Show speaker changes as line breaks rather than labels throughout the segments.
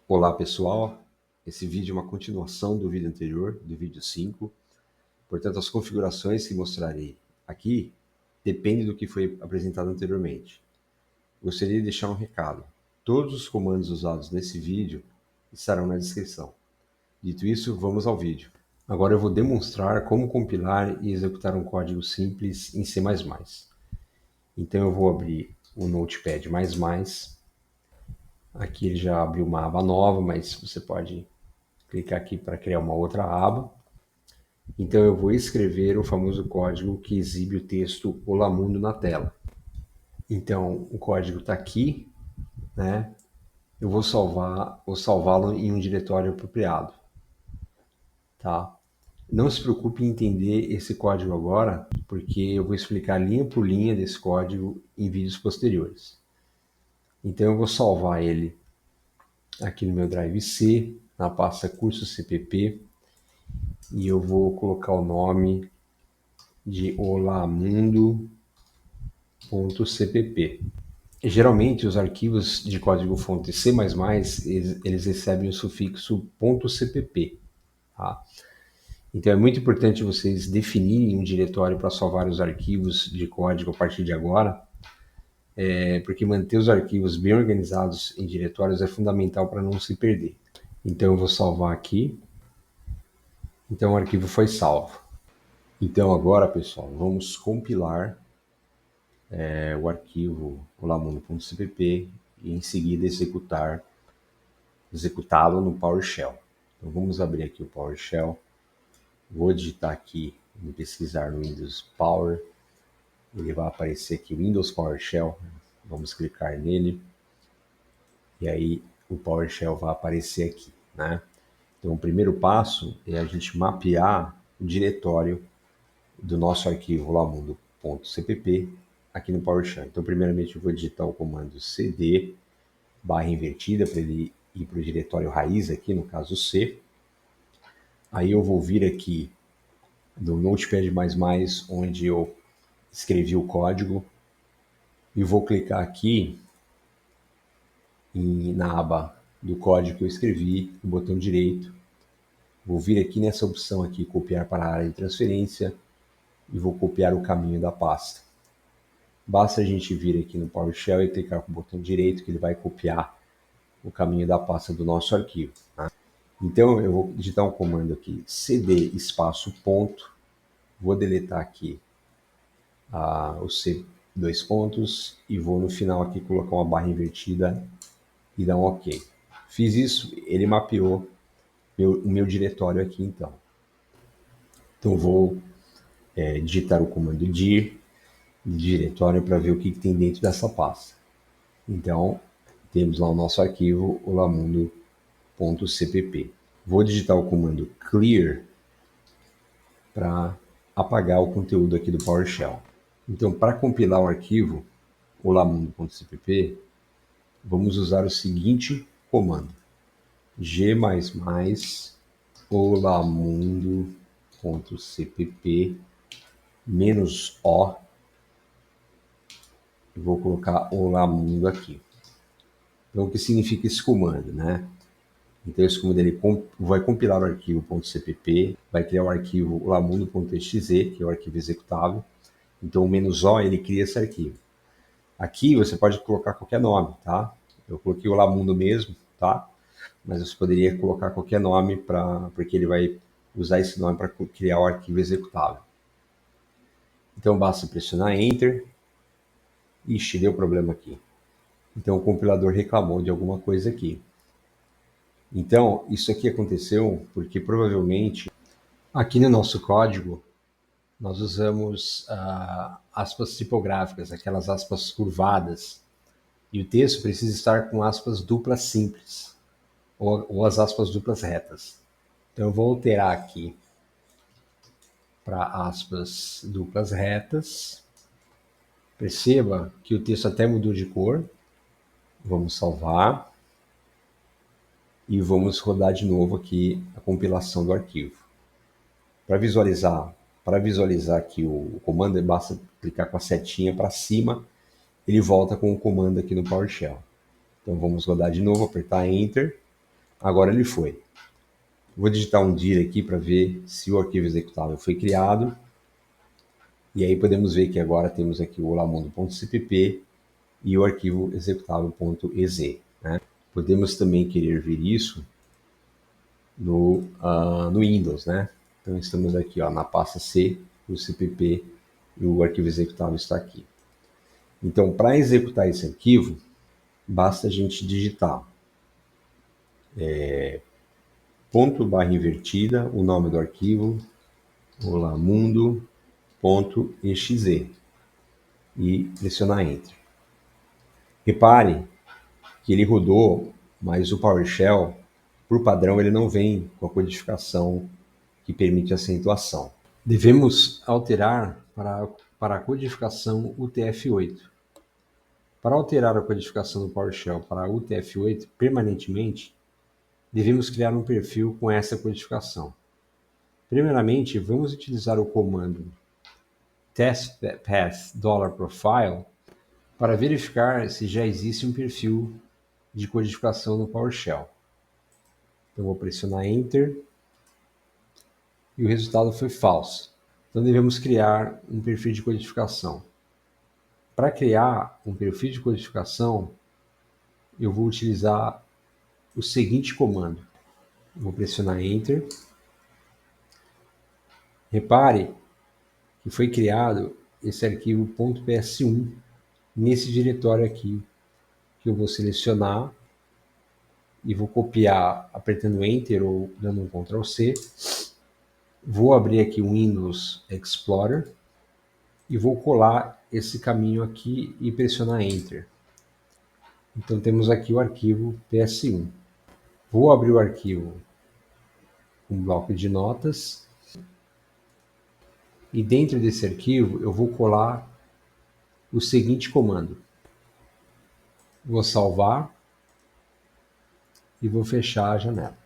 Olá pessoal, esse vídeo é uma continuação do vídeo anterior, do vídeo 5. Portanto, as configurações que mostrarei aqui dependem do que foi apresentado anteriormente. Gostaria de deixar um recado. Todos os comandos usados nesse vídeo estarão na descrição. Dito isso, vamos ao vídeo. Agora eu vou demonstrar como compilar e executar um código simples em C++. Então eu vou abrir o Notepad++. Aqui ele já abriu uma aba nova, mas você pode clicar aqui para criar uma outra aba. Então eu vou escrever o famoso código que exibe o texto Olá Mundo na tela. Então o código está aqui, né? Eu vou salvá-lo em um diretório apropriado, tá? Não se preocupe em entender esse código agora, porque eu vou explicar linha por linha desse código em vídeos posteriores. Então eu vou salvar ele aqui no meu Drive C, na pasta curso CPP, e eu vou colocar o nome de olamundo.cpp. Geralmente os arquivos de código-fonte C++, eles recebem o sufixo .cpp, tá? Então é muito importante vocês definirem um diretório para salvar os arquivos de código a partir de agora, porque manter os arquivos bem organizados em diretórios é fundamental para não se perder. Então eu vou salvar aqui. Então o arquivo foi salvo. Então agora, pessoal, vamos compilar o arquivo olamundo.cpp e em seguida executá-lo no PowerShell. Então vamos abrir aqui o PowerShell. Vou digitar aqui, em pesquisar no Windows Power. Ele vai aparecer aqui o Windows PowerShell. Vamos clicar nele. E aí o PowerShell vai aparecer aqui, né? Então o primeiro passo é a gente mapear o diretório do nosso arquivo olamundo.cpp aqui no PowerShell. Então primeiramente eu vou digitar o comando cd /invertida para ele ir para o diretório raiz aqui, no caso C. Aí eu vou vir aqui no Notepad++, onde eu escrevi o código, e vou clicar aqui na aba do código que eu escrevi, no botão direito. Vou vir aqui nessa opção aqui, copiar para a área de transferência, e vou copiar o caminho da pasta. Basta a gente vir aqui no PowerShell e clicar com o botão direito, que ele vai copiar o caminho da pasta do nosso arquivo, tá? Então eu vou digitar um comando aqui, cd espaço ponto, vou deletar aqui o C dois pontos e vou no final aqui colocar uma barra invertida e dar um OK. Fiz isso, ele mapeou o meu diretório aqui então. Então vou digitar o comando dir diretório para ver o que tem dentro dessa pasta. Então temos lá o nosso arquivo olamundo.cpp. Vou digitar o comando clear para apagar o conteúdo aqui do PowerShell. Então, para compilar o arquivo olamundo.cpp, vamos usar o seguinte comando: g++ olamundo.cpp -o, e vou colocar olamundo aqui. Então, o que significa esse comando, né? Então esse comando ele vai compilar o arquivo .cpp, vai criar o arquivo olamundo.exe, que é o arquivo executável. Então o "-o" ele cria esse arquivo. Aqui você pode colocar qualquer nome, tá? Eu coloquei olamundo mesmo, tá? Mas você poderia colocar qualquer nome porque ele vai usar esse nome para criar o arquivo executável. Então basta pressionar Enter. Ixi, deu problema aqui. Então o compilador reclamou de alguma coisa aqui. Então, isso aqui aconteceu porque provavelmente aqui no nosso código nós usamos aspas tipográficas, aquelas aspas curvadas, e o texto precisa estar com aspas duplas simples, ou as aspas duplas retas. Então eu vou alterar aqui para aspas duplas retas. Perceba que o texto até mudou de cor. Vamos salvar. E vamos rodar de novo aqui a compilação do arquivo. Para visualizar aqui o comando, basta clicar com a setinha para cima, ele volta com o comando aqui no PowerShell. Então vamos rodar de novo, apertar Enter. Agora ele foi. Vou digitar um dir aqui para ver se o arquivo executável foi criado. E aí podemos ver que agora temos aqui o olamundo.cpp e o arquivo executável.exe. Né? Podemos também querer ver isso no Windows, né? Então estamos aqui na pasta C, o CPP e o arquivo executável está aqui. Então, para executar esse arquivo, basta a gente digitar ponto barra invertida, o nome do arquivo, olamundo.exe e pressionar Enter. Repare que ele rodou, mas o PowerShell, por padrão, ele não vem com a codificação que permite acentuação. Devemos alterar para a codificação UTF-8. Para alterar a codificação do PowerShell para UTF-8 permanentemente, devemos criar um perfil com essa codificação. Primeiramente, vamos utilizar o comando testpath$profile para verificar se já existe um perfil de codificação no PowerShell. Então, vou pressionar Enter e o resultado foi falso. Então, devemos criar um perfil de codificação. Para criar um perfil de codificação, eu vou utilizar o seguinte comando. Vou pressionar Enter. Repare que foi criado esse arquivo .ps1 nesse diretório aqui, que eu vou selecionar e vou copiar apertando Enter ou dando um Ctrl C. Vou abrir aqui o Windows Explorer e vou colar esse caminho aqui e pressionar Enter. Então temos aqui o arquivo PS1. Vou abrir o arquivo um bloco de notas e dentro desse arquivo eu vou colar o seguinte comando. Vou salvar e vou fechar a janela.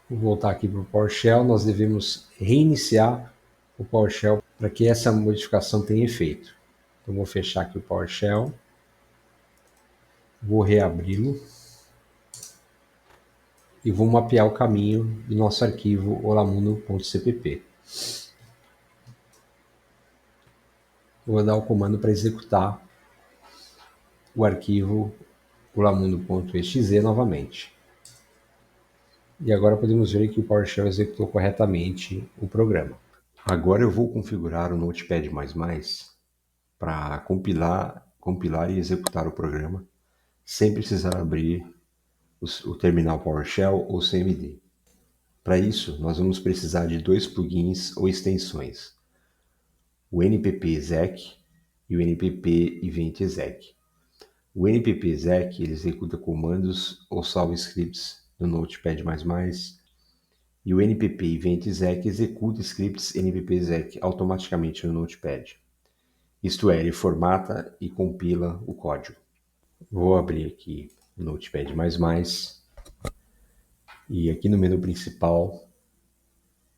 Vou voltar aqui para o PowerShell. Nós devemos reiniciar o PowerShell para que essa modificação tenha efeito. Então vou fechar aqui o PowerShell. Vou reabri-lo e vou mapear o caminho do nosso arquivo olamundo.cpp. Vou dar o comando para executar o arquivo olamundo.exe novamente. E agora podemos ver que o PowerShell executou corretamente o programa. Agora eu vou configurar o Notepad++ para compilar e executar o programa sem precisar abrir o terminal PowerShell ou CMD. Para isso, nós vamos precisar de dois plugins ou extensões, o npp-exec e o npp-event-exec. O npp-exec ele executa comandos ou salva scripts no Notepad++, e o npp-event-exec executa scripts npp-exec automaticamente no Notepad. Isto é, ele formata e compila o código. Vou abrir aqui o Notepad++, e aqui no menu principal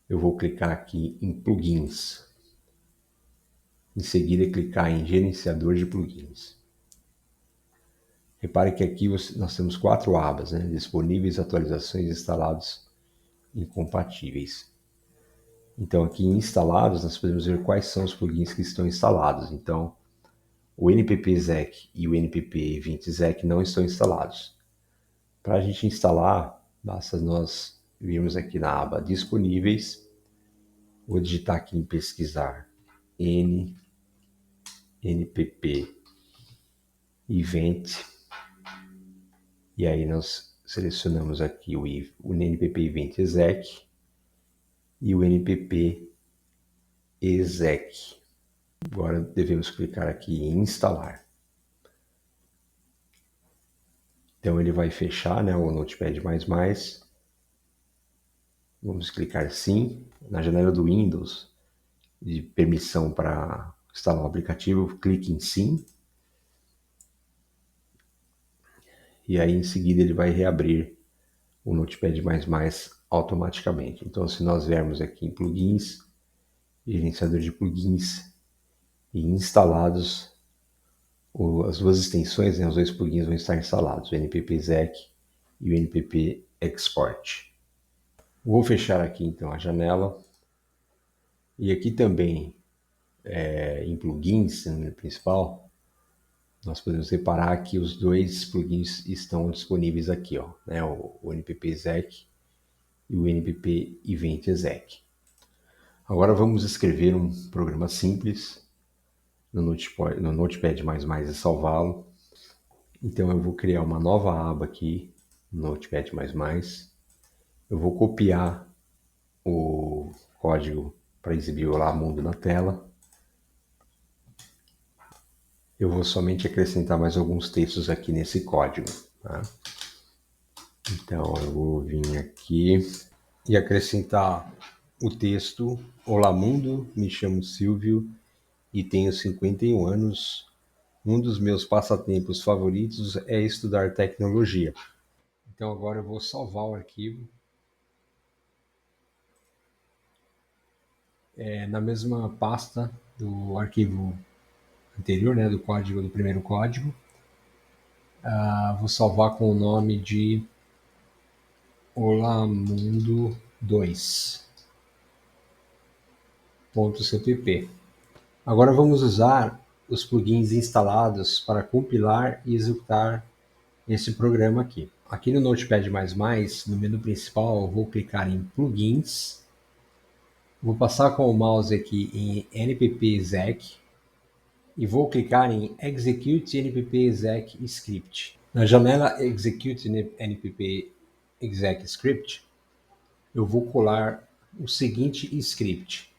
eu vou clicar aqui em plugins. Em seguida, clicar em gerenciador de plugins. Repare que aqui nós temos 4 abas, né? Disponíveis, atualizações, instalados, incompatíveis. Então aqui em instalados nós podemos ver quais são os plugins que estão instalados. Então o npp-exec e o npp-event-exec não estão instalados. Para a gente instalar, basta nós virmos aqui na aba disponíveis. Vou digitar aqui em pesquisar npp-event. E aí nós selecionamos aqui o npp-event-exec e o npp-exec. Agora devemos clicar aqui em instalar. Então ele vai fechar, né, o Notepad++. Vamos clicar sim. Na janela do Windows, de permissão para instalar o aplicativo, clique em sim. E aí em seguida ele vai reabrir o Notepad++ automaticamente. Então se nós viermos aqui em plugins, gerenciador de plugins e instalados, as duas extensões, né, os dois plugins vão estar instalados, o npp-exec e o npp Export. Vou fechar aqui então a janela. E aqui também, em plugins, no menu principal, nós podemos reparar que os dois plugins estão disponíveis aqui, ó, né? O NPP Exec e o NPP Event Exec. Agora vamos escrever um programa simples no Notepad++ e salvá-lo. Então eu vou criar uma nova aba aqui no Notepad++. Eu vou copiar o código para exibir o Lamundo na tela. Eu vou somente acrescentar mais alguns textos aqui nesse código. Tá? Então eu vou vir aqui e acrescentar o texto: Olá mundo, me chamo Silvio e tenho 51 anos. Um dos meus passatempos favoritos é estudar tecnologia. Então agora eu vou salvar o arquivo. Na mesma pasta do arquivo anterior, né, do primeiro código. Vou salvar com o nome de Olá Mundo 2.cpp. Agora vamos usar os plugins instalados para compilar e executar esse programa aqui. Aqui no Notepad++, no menu principal, eu vou clicar em Plugins, vou passar com o mouse aqui em NPP Exec e vou clicar em Execute NPP Exec Script. Na janela Execute NPP Exec Script, eu vou colar o seguinte script.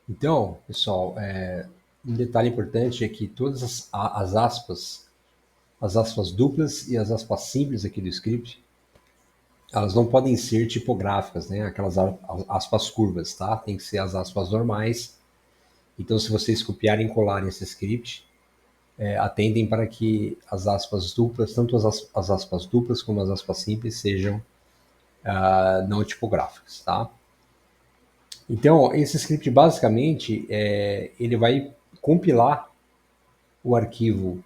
Então, pessoal, um detalhe importante é que todas as aspas duplas e as aspas simples aqui do script, elas não podem ser tipográficas, né? Aquelas aspas curvas, tá? Tem que ser as aspas normais. Então, se vocês copiarem e colarem esse script, atendem para que as aspas duplas, tanto as aspas duplas como as aspas simples, sejam não tipográficas, tá? Então, esse script basicamente ele vai compilar o arquivo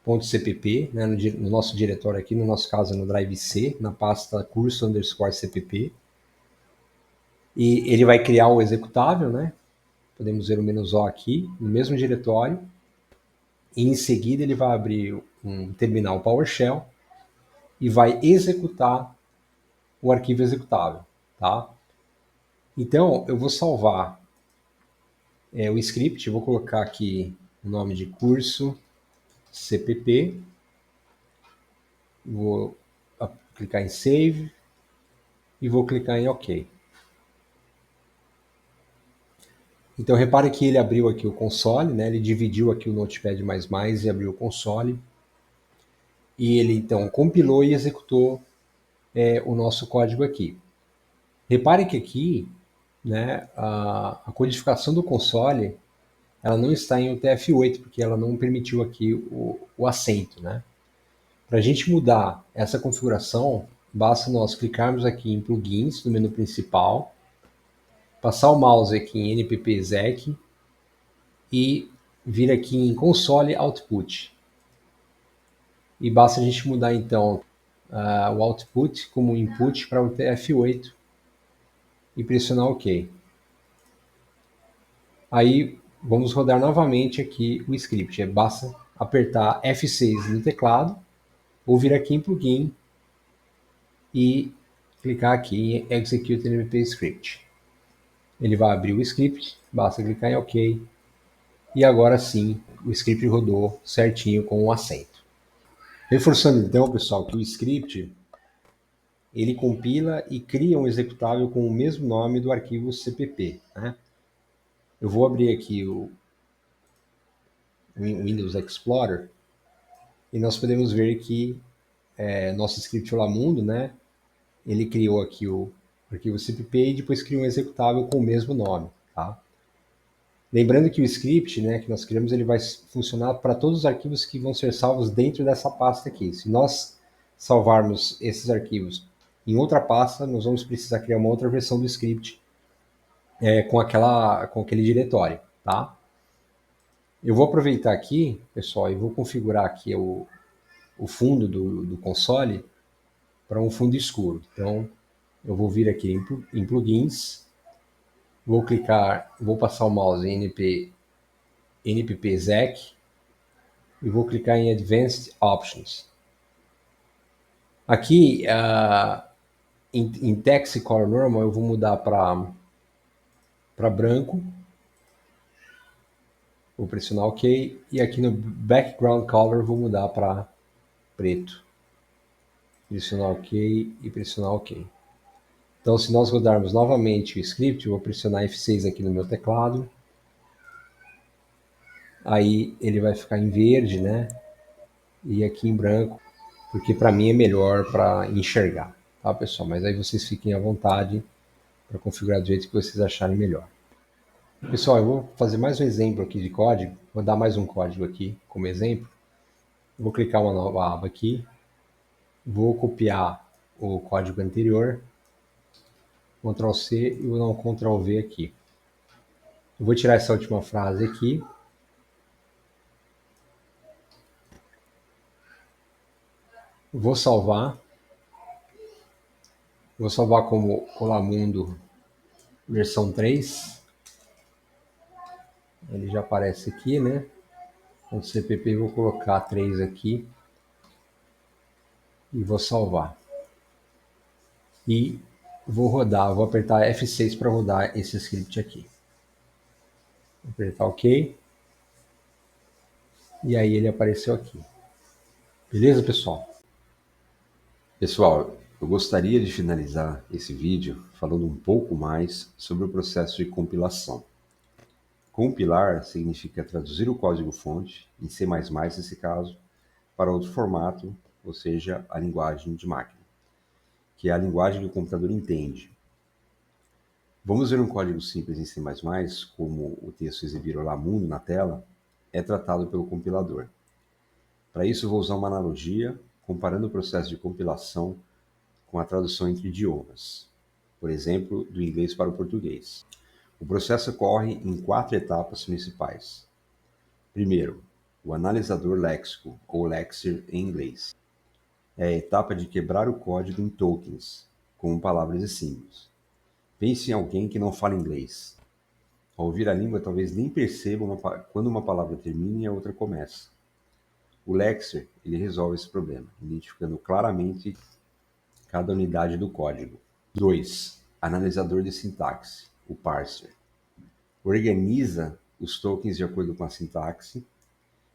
.cpp, né, no nosso diretório aqui, no nosso caso no drive C, na pasta curso_cpp, e ele vai criar o executável, né? Podemos ver o "-o" aqui, no mesmo diretório, e em seguida ele vai abrir um terminal PowerShell e vai executar o arquivo executável, tá? Então, eu vou salvar o script, vou colocar aqui o nome de curso CPP, vou clicar em Save e vou clicar em OK. Então, repare que ele abriu aqui o console, né? Ele dividiu aqui o Notepad++ e abriu o console. E ele, então, compilou e executou o nosso código aqui. Repare que aqui, né, a codificação do console, ela não está em UTF-8, porque ela não permitiu aqui o acento, né? Para a gente mudar essa configuração, basta nós clicarmos aqui em Plugins, no menu principal, passar o mouse aqui em NPP Exec e vir aqui em Console Output. E basta a gente mudar então o output como input para o UTF-8 e pressionar OK. Aí vamos rodar novamente aqui o script. Basta apertar F6 no teclado ou vir aqui em Plugin e clicar aqui em Execute NPP Script. Ele vai abrir o script, basta clicar em OK. E agora sim, o script rodou certinho com o acento. Reforçando então, pessoal, que o script ele compila e cria um executável com o mesmo nome do arquivo CPP, né? Eu vou abrir aqui o Windows Explorer e nós podemos ver que nosso script Olá Mundo, né? Ele criou aqui o arquivo CPP e depois criou um executável com o mesmo nome, tá? Lembrando que o script, né, que nós criamos, ele vai funcionar para todos os arquivos que vão ser salvos dentro dessa pasta aqui. Se nós salvarmos esses arquivos em outra pasta, nós vamos precisar criar uma outra versão do script com aquele diretório, tá? Eu vou aproveitar aqui, pessoal, e vou configurar aqui o fundo do console para um fundo escuro. Então, eu vou vir aqui em plugins, vou clicar, vou passar o mouse em NPP Exec e vou clicar em Advanced Options. Aqui, em Text Color Normal, eu vou mudar para branco, vou pressionar OK, e aqui no Background Color vou mudar para preto. Pressionar OK e pressionar OK. Então, se nós rodarmos novamente o script, eu vou pressionar F6 aqui no meu teclado. Aí ele vai ficar em verde, né? E aqui em branco, porque para mim é melhor para enxergar, tá, pessoal? Mas aí vocês fiquem à vontade para configurar do jeito que vocês acharem melhor. Pessoal, eu vou fazer mais um exemplo aqui de código. Vou dar mais um código aqui como exemplo. Vou clicar uma nova aba aqui. Vou copiar o código anterior. Ctrl C e vou dar um Ctrl V aqui. Eu vou tirar essa última frase aqui. Vou salvar. Vou salvar como Olamundo versão 3. Ele já aparece aqui, né? No CPP vou colocar 3 aqui. E vou salvar. E vou rodar, vou apertar F6 para rodar esse script aqui. Vou apertar OK. E aí ele apareceu aqui. Beleza, pessoal? Pessoal, eu gostaria de finalizar esse vídeo falando um pouco mais sobre o processo de compilação. Compilar significa traduzir o código-fonte, em C++ nesse caso, para outro formato, ou seja, a linguagem de máquina, que é a linguagem que o computador entende. Vamos ver um código simples em C++, como o texto exibir Olá Mundo na tela, é tratado pelo compilador. Para isso, vou usar uma analogia, comparando o processo de compilação com a tradução entre idiomas, por exemplo, do inglês para o português. O processo ocorre em 4 etapas principais. Primeiro, o analisador léxico, ou lexer em inglês. É a etapa de quebrar o código em tokens, como palavras e símbolos. Pense em alguém que não fala inglês. Ao ouvir a língua, talvez nem perceba quando uma palavra termina e a outra começa. O lexer, ele resolve esse problema, identificando claramente cada unidade do código. 2. Analisador de sintaxe, o parser. Organiza os tokens de acordo com a sintaxe.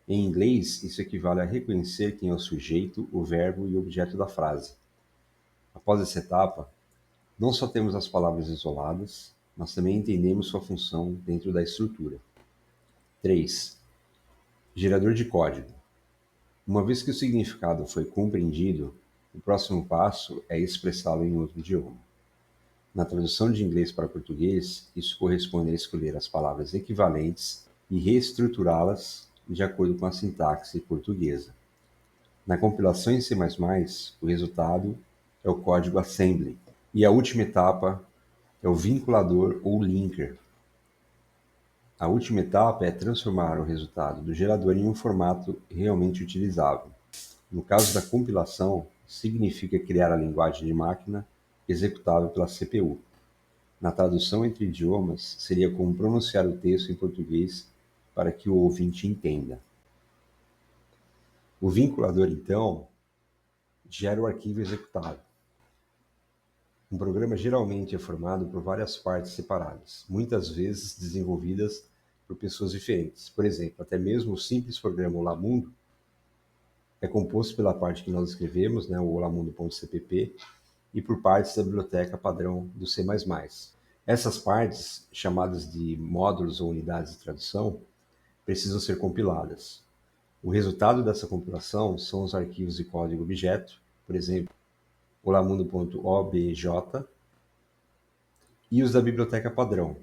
Em inglês, isso equivale a reconhecer quem é o sujeito, o verbo e o objeto da frase. Após essa etapa, não só temos as palavras isoladas, mas também entendemos sua função dentro da estrutura. 3. Gerador de código. Uma vez que o significado foi compreendido, o próximo passo é expressá-lo em outro idioma. Na tradução de inglês para português, isso corresponde a escolher as palavras equivalentes e reestruturá-las de acordo com a sintaxe portuguesa. Na compilação em C++, o resultado é o código assembly. E a última etapa é o vinculador ou linker. A última etapa é transformar o resultado do gerador em um formato realmente utilizável. No caso da compilação, significa criar a linguagem de máquina executável pela CPU. Na tradução entre idiomas, seria como pronunciar o texto em português para que o ouvinte entenda. O vinculador, então, gera o arquivo executável. Um programa geralmente é formado por várias partes separadas, muitas vezes desenvolvidas por pessoas diferentes. Por exemplo, até mesmo o simples programa Olá Mundo é composto pela parte que nós escrevemos, né, o olamundo.cpp, e por partes da biblioteca padrão do C++. Essas partes, chamadas de módulos ou unidades de tradução, precisam ser compiladas. O resultado dessa compilação são os arquivos de código objeto, por exemplo, olamundo.obj, e os da biblioteca padrão,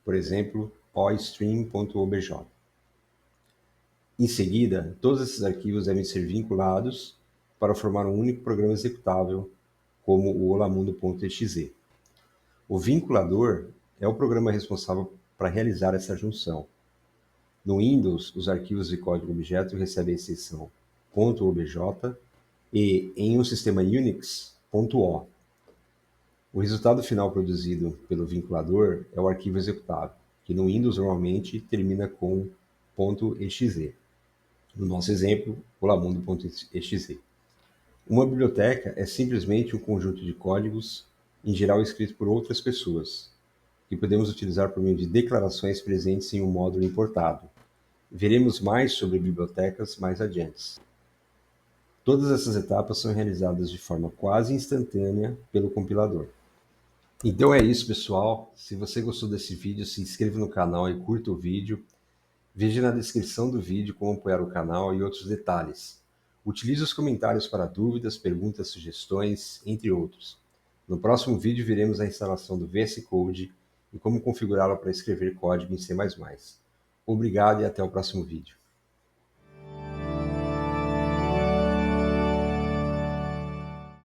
por exemplo, ostream.obj. Em seguida, todos esses arquivos devem ser vinculados para formar um único programa executável, como o olamundo.exe. O vinculador é o programa responsável para realizar essa junção. No Windows, os arquivos de código objeto recebem a extensão .obj E em um sistema Unix, .o. O resultado final produzido pelo vinculador é o arquivo executável, que no Windows normalmente termina com .exe. No nosso exemplo, olamundo.exe. Uma biblioteca é simplesmente um conjunto de códigos, em geral escrito por outras pessoas, que podemos utilizar por meio de declarações presentes em um módulo importado. Veremos mais sobre bibliotecas mais adiante. Todas essas etapas são realizadas de forma quase instantânea pelo compilador. Então é isso, pessoal. Se você gostou desse vídeo, se inscreva no canal e curta o vídeo. Veja na descrição do vídeo como apoiar o canal e outros detalhes. Utilize os comentários para dúvidas, perguntas, sugestões, entre outros. No próximo vídeo veremos a instalação do VS Code e como configurá-lo para escrever código em C++. Obrigado e até o próximo vídeo.